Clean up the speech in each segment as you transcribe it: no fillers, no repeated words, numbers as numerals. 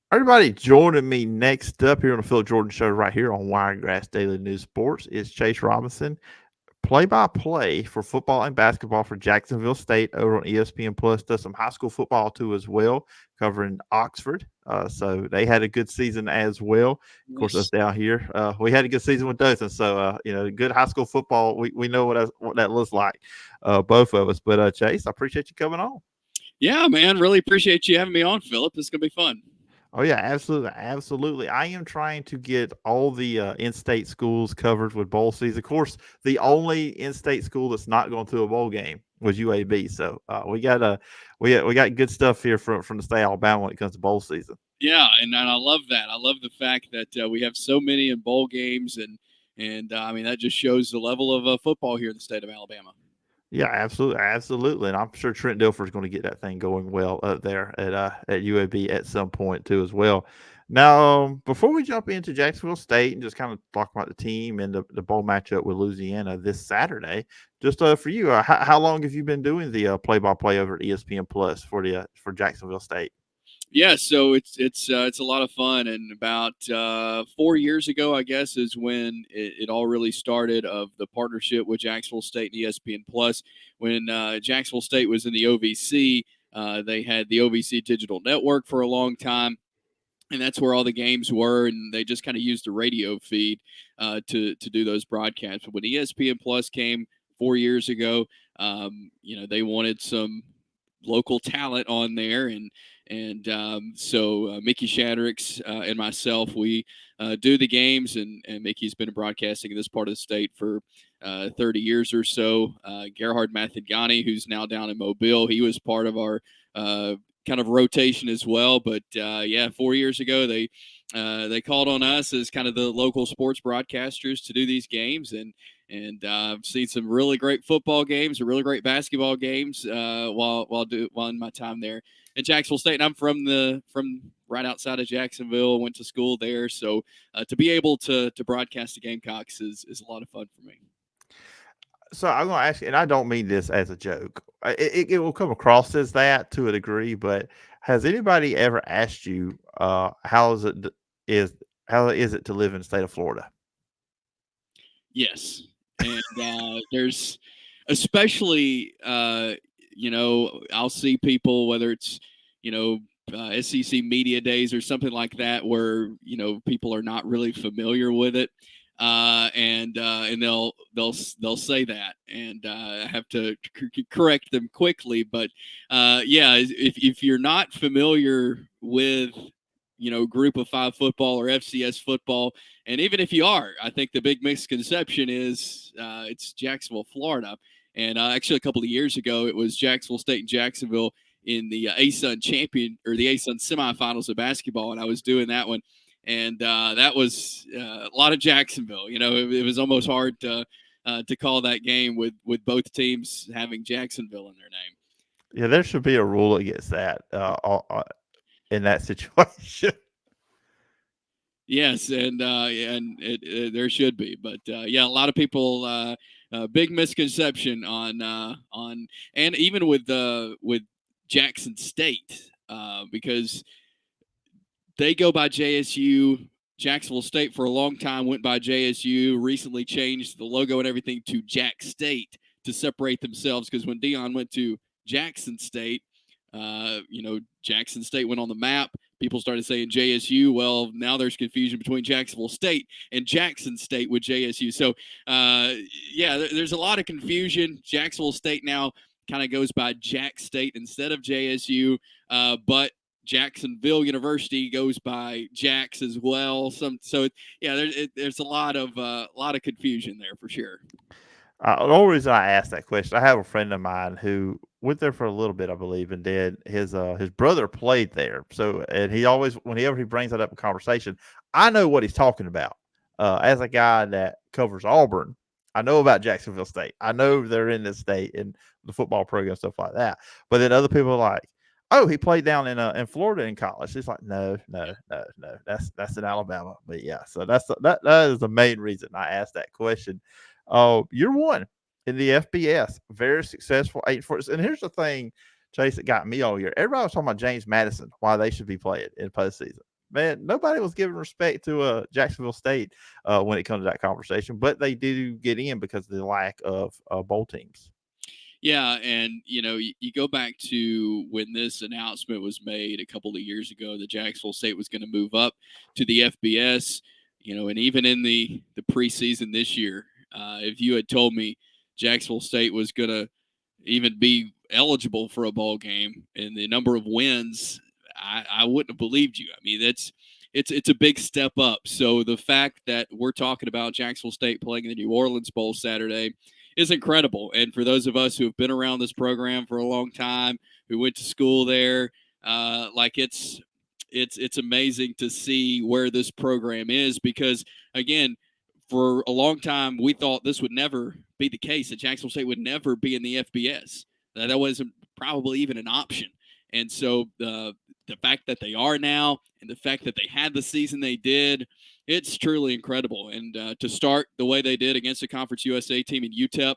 Everybody joining me next up here on the Phillip Jordan Show right here on Wiregrass Daily News Sports is Chase Robinson, play-by-play for football and basketball for Jacksonville State over on ESPN Plus. Does some high school football too as well, covering Oxford. So they had a good season as well. Of course, us Yes. down here, we had a good season with Dothan. So good high school football. We know what that looks like, both of us. But Chase, I appreciate you coming on. Yeah, man. Really appreciate you having me on, Philip. This is gonna be fun. Oh yeah, absolutely, absolutely. I am trying to get all the in-state schools covered with bowl season. Of course, the only in-state school that's not going to a bowl game was UAB. So we got good stuff here from the state of Alabama when it comes to bowl season. Yeah, and I love that. I love the fact that we have so many in bowl games, and I mean that just shows the level of football here in the state of Alabama. Yeah, absolutely, absolutely, and I'm sure Trent Dilfer is going to get that thing going well up there at UAB at some point too as well. Now, before we jump into Jacksonville State and just kind of talk about the team and the bowl matchup with Louisiana this Saturday, just for you, how long have you been doing the play-by-play over at ESPN Plus for Jacksonville State? Yeah, so it's a lot of fun, and about 4 years ago, I guess, is when it all really started of the partnership with Jacksonville State and ESPN Plus. When Jacksonville State was in the OVC, they had the OVC Digital Network for a long time, and that's where all the games were, and they just kind of used the radio feed to do those broadcasts. But when ESPN Plus came 4 years ago, they wanted some local talent on there, and so Mickey Shadracks and myself, we do the games, and Mickey's been broadcasting in this part of the state for 30 years or so. Gerhard Mathigani, who's now down in Mobile, he was part of our uh, kind of rotation as well. But yeah, 4 years ago they called on us as kind of the local sports broadcasters to do these games, and I've seen some really great football games, and really great basketball games while in my time there at Jacksonville State. And I'm from right outside of Jacksonville. Went to school there, so to be able to broadcast the Gamecocks is a lot of fun for me. So I'm going to ask you, and I don't mean this as a joke. It will come across as that to a degree, but has anybody ever asked you is how is it to live in the state of Florida? Yes, and there's especially I'll see people, whether it's you know SEC media days or something like that, where people are not really familiar with it, and they'll say that, and I have to correct them quickly. But yeah, if you're not familiar with group of five football or FCS football, and even if you are, I think the big misconception is it's Jacksonville, Florida. And actually, a couple of years ago, it was Jacksonville State and Jacksonville in the ASUN champion or the ASUN semifinals of basketball, and I was doing that one, and that was a lot of Jacksonville. It was almost hard to call that game with both teams having Jacksonville in their name. Yeah, there should be a rule against that in that situation. Yes, and there should be, but yeah, a lot of people big misconception on and even with Jackson State because they go by JSU. Jacksonville State for a long time went by JSU. Recently changed the logo and everything to Jack State to separate themselves because when Dion went to Jackson State, Jackson State went on the map. People started saying JSU. Well, now there's confusion between Jacksonville State and Jackson State with JSU. So, yeah, there's a lot of confusion. Jacksonville State now kind of goes by Jack State instead of JSU, but Jacksonville University goes by Jacks as well. Yeah, there's a lot of confusion there for sure. The only reason I asked that question, I have a friend of mine who went there for a little bit, I believe, and did his brother played there. So, and he always, whenever he brings that up in conversation, I know what he's talking about. As a guy that covers Auburn, I know about Jacksonville State. I know they're in this state and the football program stuff like that. But then other people are like, "Oh, he played down in Florida in college." He's like, "No, no, no, no. That's in Alabama." But yeah, so that is the main reason I asked that question. Oh, you're one in the FBS, very successful 8 4. And here's the thing, Chase, that got me all year. Everybody was talking about James Madison, why they should be playing in postseason. man, nobody was giving respect to Jacksonville State when it comes to that conversation, but they do get in because of the lack of bowl teams. Yeah, and you go back to when this announcement was made a couple of years ago that Jacksonville State was going to move up to the FBS. And even in the preseason this year, if you had told me Jacksonville State was going to even be eligible for a bowl game and the number of wins, I wouldn't have believed you. I mean, it's a big step up. So the fact that we're talking about Jacksonville State playing in the New Orleans Bowl Saturday is incredible. And for those of us who have been around this program for a long time, who went to school there, it's amazing to see where this program is because again, for a long time we thought this would never be the case, that Jacksonville State would never be in the FBS. That wasn't probably even an option. And so the fact that they are now and the fact that they had the season they did, it's truly incredible. And to start the way they did against the Conference USA team in UTEP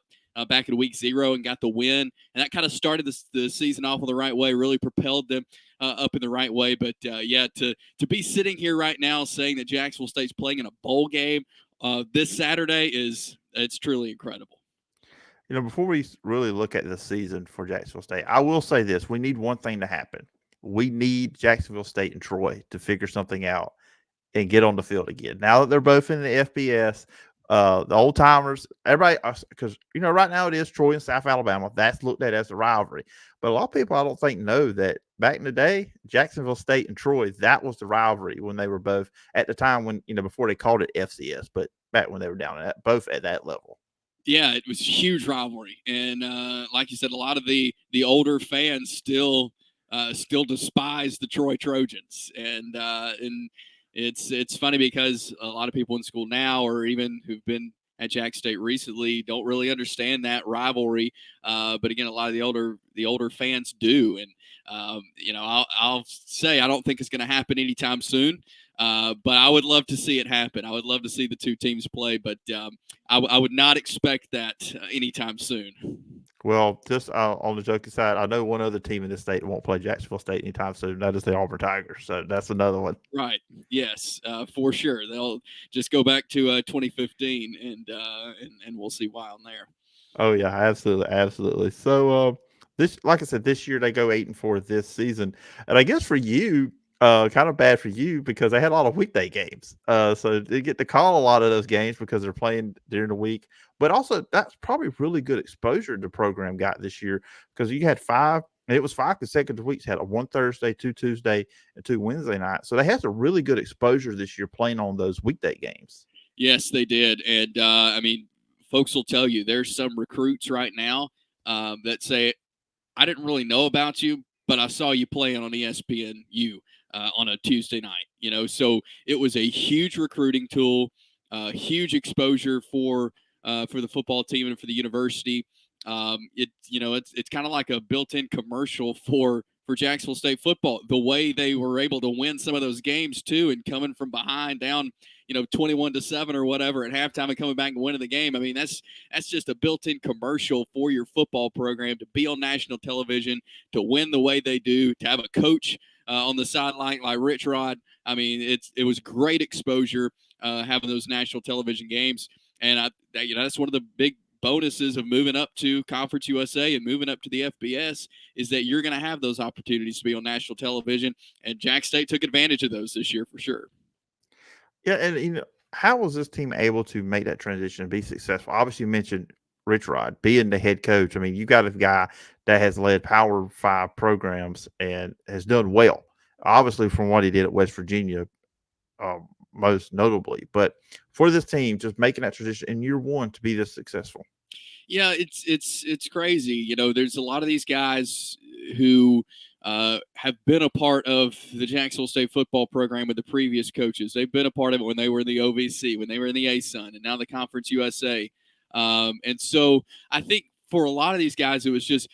back in week 0 and got the win, and that kind of started the season off in the right way, really propelled them up in the right way. But yeah, to be sitting here right now saying that Jacksonville State's playing in a bowl game this Saturday it's truly incredible. Before we really look at the season for Jacksonville State, I will say this: we need one thing to happen. We need Jacksonville State and Troy to figure something out and get on the field again. Now that they're both in the FBS, the old timers, everybody, because right now it is Troy and South Alabama. That's looked at as a rivalry, but a lot of people I don't think know that back in the day, Jacksonville State and Troy, that was the rivalry when they were both at the time when before they called it FCS, but back when they were down at both at that level. Yeah, it was a huge rivalry, and like you said, a lot of the older fans still despise the Troy Trojans, and it's funny because a lot of people in school now, or even who've been at Jack State recently, don't really understand that rivalry. But again, a lot of the older fans do, and I'll say I don't think it's going to happen anytime soon. But I would love to see it happen. I would love to see the two teams play, but I would not expect that anytime soon. Well, just on the joking side, I know one other team in this state won't play Jacksonville State anytime soon. That is the Auburn Tigers. So that's another one. Right. Yes, for sure. They'll just go back to 2015, and we'll see why on there. Oh yeah, absolutely, absolutely. So this, like I said, this year they go 8-4 this season, and I guess for you, kind of bad for you because they had a lot of weekday games. So they get to call a lot of those games because they're playing during the week. But also, that's probably really good exposure the program got this year because you had five. It was 5 consecutive weeks. Had a one Thursday, 2 Tuesday, and 2 Wednesday nights. So they had some really good exposure this year playing on those weekday games. Yes, they did, and I mean, folks will tell you there's some recruits right now that say, "I didn't really know about you, but I saw you playing on ESPNU on a Tuesday night." So it was a huge recruiting tool, huge exposure for the football team and for the university. It's kind of like a built-in commercial for Jacksonville State football. The way they were able to win some of those games too, and coming from behind down 21-7 or whatever at halftime and coming back and winning the game. I mean, that's just a built-in commercial for your football program to be on national television, to win the way they do, to have a coach on the sideline like Rich Rod. I mean, it was great exposure having those national television games, and that's one of the big bonuses of moving up to Conference USA and moving up to the FBS is that you're going to have those opportunities to be on national television, and Jack State took advantage of those this year for sure. Yeah, and how was this team able to make that transition and be successful? Obviously, you mentioned Rich Rod being the head coach. I mean, you got a guy that has led Power Five programs and has done well. Obviously, from what he did at West Virginia, most notably. But for this team, just making that transition in year one to be this successful. Yeah, it's crazy. There's a lot of these guys who have been a part of the Jacksonville State football program with the previous coaches. They've been a part of it when they were in the OVC, when they were in the ASUN, and now the Conference USA. And so I think for a lot of these guys, it was just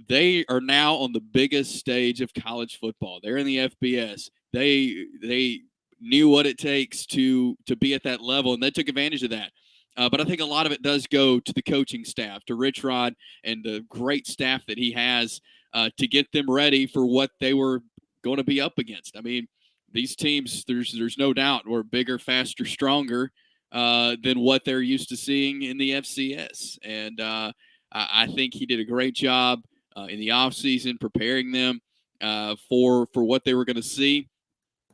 they are now on the biggest stage of college football. They're in the FBS. They knew what it takes to be at that level, and they took advantage of that. But I think a lot of it does go to the coaching staff, to Rich Rod and the great staff that he has to get them ready for what they were going to be up against. I mean, these teams, there's no doubt, were bigger, faster, stronger than what they're used to seeing in the FCS. And I think he did a great job in the offseason preparing them for what they were going to see.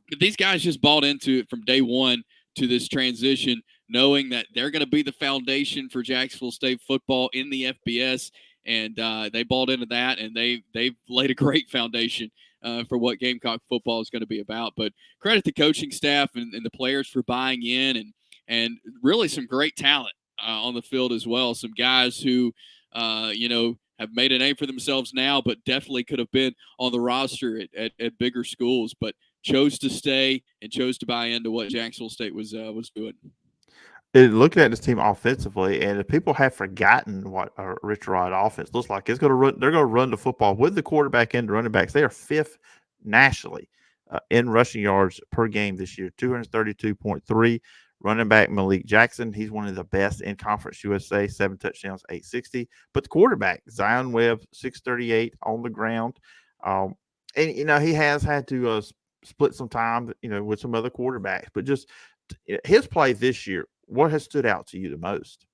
But these guys just bought into it from day one to this transition, knowing that they're going to be the foundation for Jacksonville State football in the FBS, and they bought into that, and they've laid a great foundation for what Gamecock football is going to be about. But credit the coaching staff and the players for buying in, and really some great talent on the field as well. Some guys who, have made a name for themselves now, but definitely could have been on the roster at bigger schools, but chose to stay and chose to buy into what Jacksonville State was doing. Looking at this team offensively, and if people have forgotten what a Rich Rod offense looks like, it's going to run. They're going to run the football with the quarterback and the running backs. They are fifth nationally in rushing yards per game this year, 232.3. Running back Malik Jackson, he's one of the best in Conference USA, 7 touchdowns, 860. But the quarterback Zion Webb, 638 on the ground, and he has had to split some time, with some other quarterbacks, but just his play this year. What has stood out to you the most?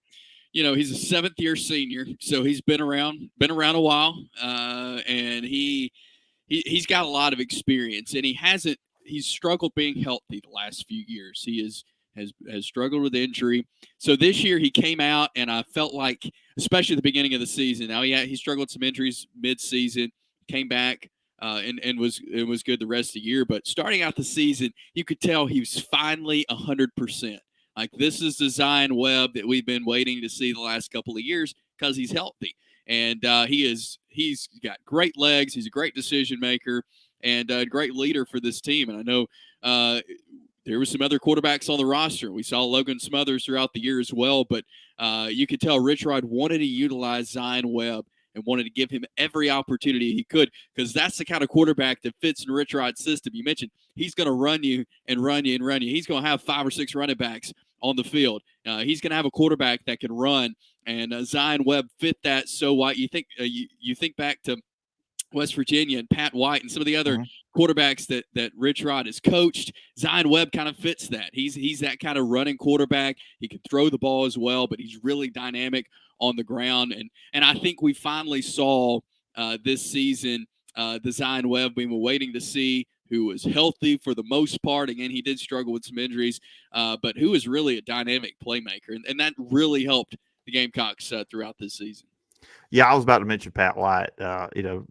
He's a seventh-year senior, so he's been around a while, and he's got a lot of experience, and he's struggled being healthy the last few years. He has struggled with injury. So this year he came out, and I felt like, especially at the beginning of the season. Now he struggled with some injuries mid-season, came back. And was good the rest of the year, but starting out the season, you could tell he was finally 100%. Like, this is the Zion Webb that we've been waiting to see the last couple of years because he's healthy, and he's got great legs. He's a great decision maker and a great leader for this team. And I know there were some other quarterbacks on the roster. We saw Logan Smothers throughout the year as well, but you could tell Rich Rod wanted to utilize Zion Webb and wanted to give him every opportunity he could, because that's the kind of quarterback that fits in Rich Rod's system. You mentioned he's going to run you and run you and run you. He's going to have 5 or 6 running backs on the field. He's going to have a quarterback that can run, and Zion Webb fit that so well. You think back to West Virginia and Pat White and some of the other quarterbacks that Rich Rod has coached. Zion Webb kind of fits that. He's that kind of running quarterback. He can throw the ball as well, but he's really dynamic on the ground. And I think we finally saw this season the Zion Webb we were waiting to see, who was healthy for the most part. Again, he did struggle with some injuries, but who is really a dynamic playmaker. And that really helped the Gamecocks throughout this season. Yeah, I was about to mention Pat White,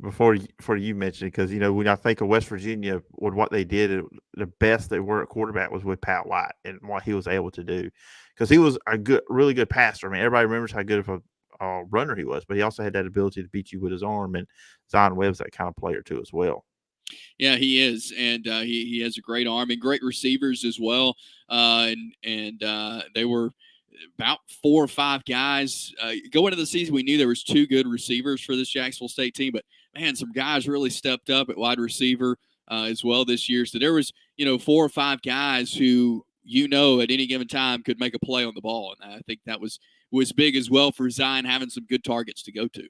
before you mentioned it, because when I think of West Virginia, with what they did, the best they were at quarterback was with Pat White and what he was able to do, because he was really good passer. I mean, everybody remembers how good of a runner he was, but he also had that ability to beat you with his arm. And Zion Webb's that kind of player too, as well. Yeah, he is, and he has a great arm and great receivers as well. And they were about 4 or 5 guys going into the season. We knew there was 2 good receivers for this Jacksonville State team, but man, some guys really stepped up at wide receiver as well this year. So there was 4 or 5 guys who at any given time could make a play on the ball, and I think that was big as well for Zion, having some good targets to go to.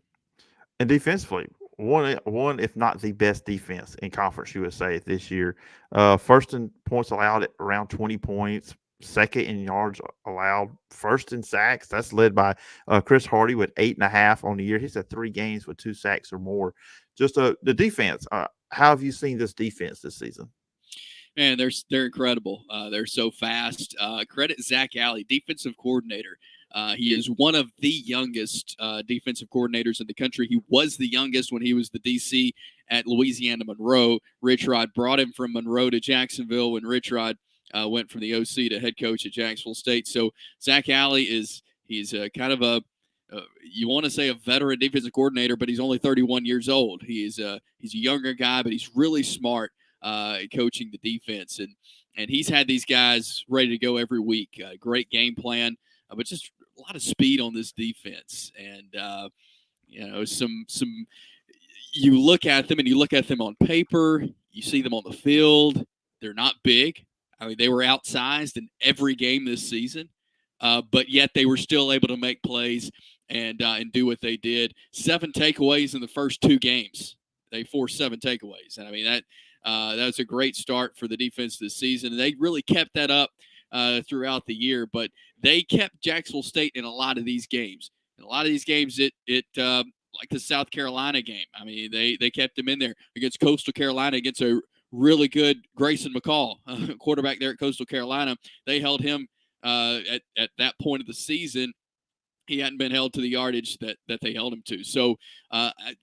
And defensively, one if not the best defense in Conference USA this year. First in points allowed at around 20 points. Second in yards allowed. First in sacks. That's led by Chris Hardy with 8.5 on the year. He's had 3 games with 2 sacks or more. Just the defense. How have you seen this defense this season? Man, they're incredible. They're so fast. Credit Zach Alley, defensive coordinator. He is one of the youngest defensive coordinators in the country. He was the youngest when he was the DC at Louisiana Monroe. Rich Rod brought him from Monroe to Jacksonville when Rich Rod went from the OC to head coach at Jacksonville State. So Zach Alley he's kind of you want to say a veteran defensive coordinator, but he's only 31 years old. He's a younger guy, but he's really smart coaching the defense. And he's had these guys ready to go every week. Great game plan, but just a lot of speed on this defense. And, some you look at them and you look at them on paper, you see them on the field. They're not big. I mean, they were outsized in every game this season, but yet they were still able to make plays and do what they did. 7 takeaways in the first 2 games. They forced 7 takeaways. And I mean, That was a great start for the defense this season, and they really kept that up throughout the year. But they kept Jacksonville State in a lot of these games. In a lot of these games, like the South Carolina game. I mean, they kept him in there against Coastal Carolina against a really good Grayson McCall, quarterback there at Coastal Carolina. They held him at that point of the season. He hadn't been held to the yardage that they held him to. So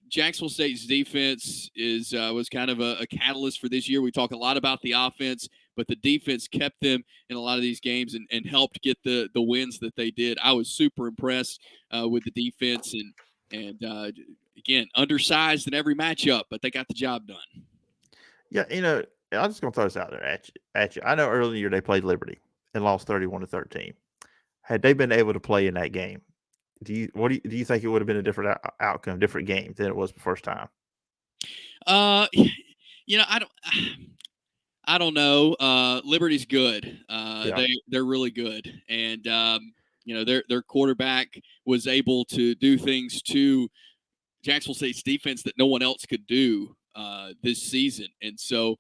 Jacksonville State's defense was kind of a catalyst for this year. We talk a lot about the offense, but the defense kept them in a lot of these games and helped get the wins that they did. I was super impressed with the defense and again, undersized in every matchup, but they got the job done. Yeah, I'm just gonna throw this out there at you. I know earlier they played Liberty and lost 31-13. Had they been able to play in that game, do you think it would have been a different outcome, different game than it was the first time? Uh, I don't know. Liberty's good. Yeah. They're really good, and their quarterback was able to do things to Jacksonville State's defense that no one else could do this season. And so,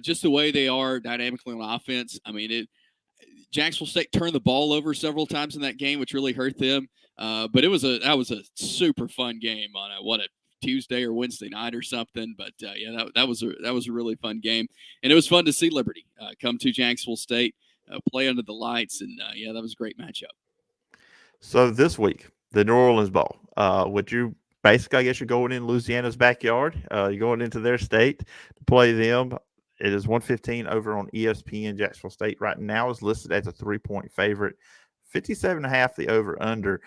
just the way they are dynamically on offense, I mean, Jacksonville State turned the ball over several times in that game, which really hurt them. But that was a super fun game on a Tuesday or Wednesday night or something. But that was a really fun game, and it was fun to see Liberty come to Jacksonville State, play under the lights, and that was a great matchup. So this week, the New Orleans Bowl, which you basically, I guess, you're going in Louisiana's backyard. You're going into their state to play them. It is 115 over on ESPN Jacksonville State. Right now is listed as a 3-point favorite. 57.5 the over under.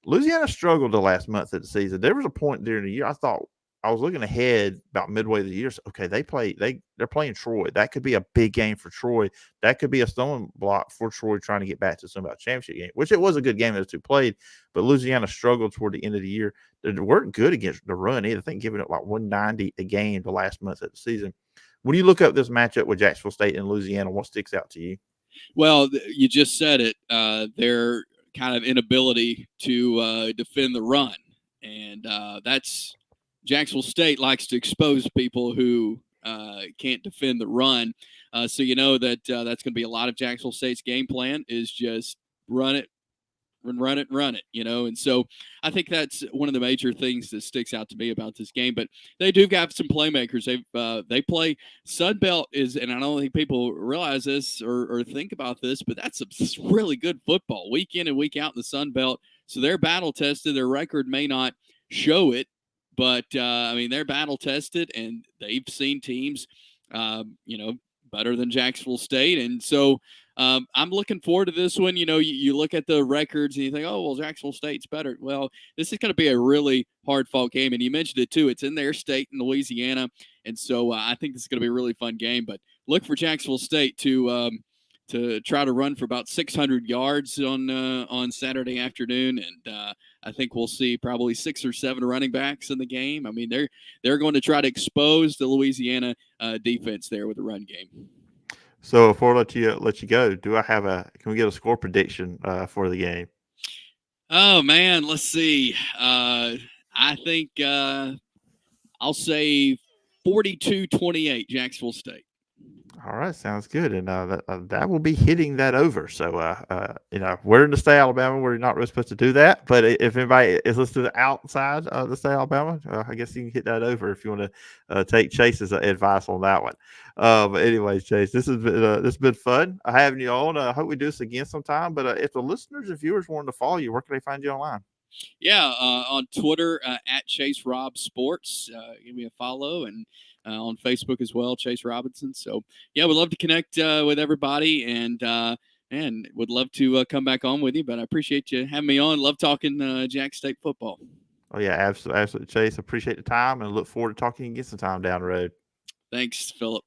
Louisiana struggled the last month of the season. There was a point during the year I thought I was looking ahead about midway of the year. So, okay, they're playing Troy. That could be a big game for Troy. That could be a stumbling block for Troy trying to get back to some championship game, which it was a good game those two played. But Louisiana struggled toward the end of the year. They weren't good against the run either. I think giving it like 190 a game the last month of the season. When you look up this matchup with Jacksonville State and Louisiana, what sticks out to you? Well, you just said it. Their kind of inability to defend the run, and that's Jacksonville State likes to expose people who can't defend the run. So you know that that's going to be a lot of Jacksonville State's game plan is just run it, run it, run it, and so I think that's one of the major things that sticks out to me about this game. But they do have some playmakers. They play Sunbelt and I don't think people realize this or think about this, but that's really good football week in and week out in the Sunbelt. So they're battle tested. Their record may not show it, but I mean they're battle tested and they've seen teams, better than Jacksonville State, and so. I'm looking forward to this one. You look at the records and you think, oh, well, Jacksonville State's better. Well, this is going to be a really hard-fought game, and you mentioned it too. It's in their state in Louisiana, and so I think this is going to be a really fun game. But look for Jacksonville State to try to run for about 600 yards on Saturday afternoon, and I think we'll see probably 6 or 7 running backs in the game. I mean, they're going to try to expose the Louisiana defense there with the run game. So before I let you go, can we get a score prediction for the game? Oh man, let's see. I think I'll say 42-28 Jacksonville State. All right, sounds good, and that will be hitting that over. So, we're in the state of Alabama. We're not really supposed to do that, but if anybody is listening to outside the state of Alabama, I guess you can hit that over if you want to take Chase's advice on that one. But anyways, Chase, this has been fun having you on. I hope we do this again sometime. But if the listeners and viewers wanted to follow you, where can they find you online? Yeah, on Twitter at Chase Rob Sports. Give me a follow and. On Facebook as well, Chase Robinson. So, yeah, we'd love to connect with everybody and would love to come back on with you. But I appreciate you having me on. Love talking Jack State football. Oh, yeah, absolutely, Chase. Appreciate the time and look forward to talking again sometime down the road. Thanks, Phillip.